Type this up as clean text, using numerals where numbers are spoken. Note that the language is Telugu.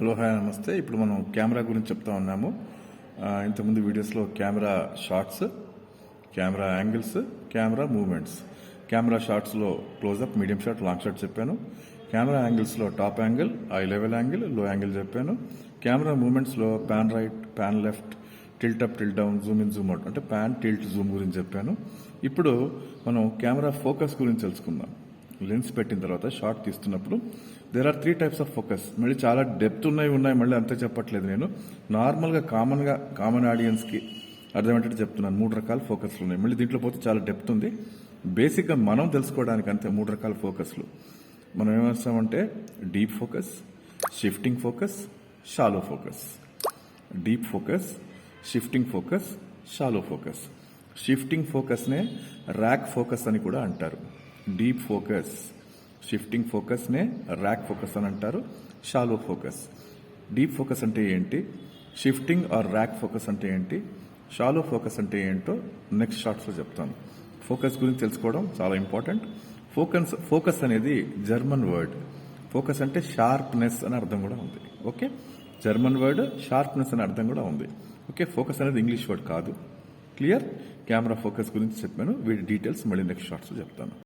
హలో హాయ్ నమస్తే. ఇప్పుడు మనం కెమెరా గురించి చెప్తా ఉన్నాము. ఇంతకుముందు వీడియోస్లో camera shots, camera angles, camera movements. Camera షాట్స్లో close up, medium shot, long shot చెప్పాను. కెమెరా యాంగిల్స్లో top angle, eye level angle, low angle చెప్పాను. కెమెరా మూవ్మెంట్స్లో pan right, pan left, tilt up, tilt down, zoom in, zoom out అంటే పాన్, టిల్ట్, జూమ్ గురించి చెప్పాను. ఇప్పుడు మనం కెమెరా ఫోకస్ గురించి తెలుసుకుందాం. లెన్స్ పెట్టిన తర్వాత షాట్ తీస్తున్నప్పుడు there are 3 types of focus. మళ్ళీ చాలా డెప్త్ ఉన్నాయి మళ్ళీ అంతే చెప్పట్లేదు నేను. నార్మల్గా కామన్ ఆడియన్స్కి అర్థమయ్యేటట్టు చెప్తున్నాను. 3 రకాల ఫోకస్లు ఉన్నాయి. మళ్ళీ దీంట్లో పోతే చాలా డెప్త్ ఉంది. బేసిక్గా మనం తెలుసుకోవడానికి అంతే 3 రకాల ఫోకస్లు. మనం ఏమేస్తామంటే deep focus, shifting focus, shallow focus. Deep focus, shifting focus, shallow focus. Shifting ఫోకస్నే ర్యాక్ ఫోకస్ అని కూడా అంటారు. డీప్ ఫోకస్, షిఫ్టింగ్ ఫోకస్నే ర్యాక్ ఫోకస్ అని అంటారు. Shallow focus. డీప్ ఫోకస్ అంటే ఏంటి, షిఫ్టింగ్ ఆర్ ర్యాక్ ఫోకస్ అంటే ఏంటి, షాలో ఫోకస్ అంటే ఏంటో నెక్స్ట్ షార్ట్స్లో చెప్తాను. ఫోకస్ గురించి తెలుసుకోవడం చాలా ఇంపార్టెంట్. ఫోకస్ అనేది జర్మన్ వర్డ్. ఫోకస్ అంటే షార్ప్నెస్ అని అర్థం కూడా ఉంది. ఓకే, జర్మన్ వర్డ్, షార్ప్నెస్ అని అర్థం కూడా ఉంది. ఓకే, ఫోకస్ అనేది ఇంగ్లీష్ వర్డ్ కాదు. క్లియర్? కెమెరా ఫోకస్ గురించి చెప్పాను. వీటి డీటెయిల్స్ మళ్ళీ నెక్స్ట్ షార్ట్స్లో చెప్తాను.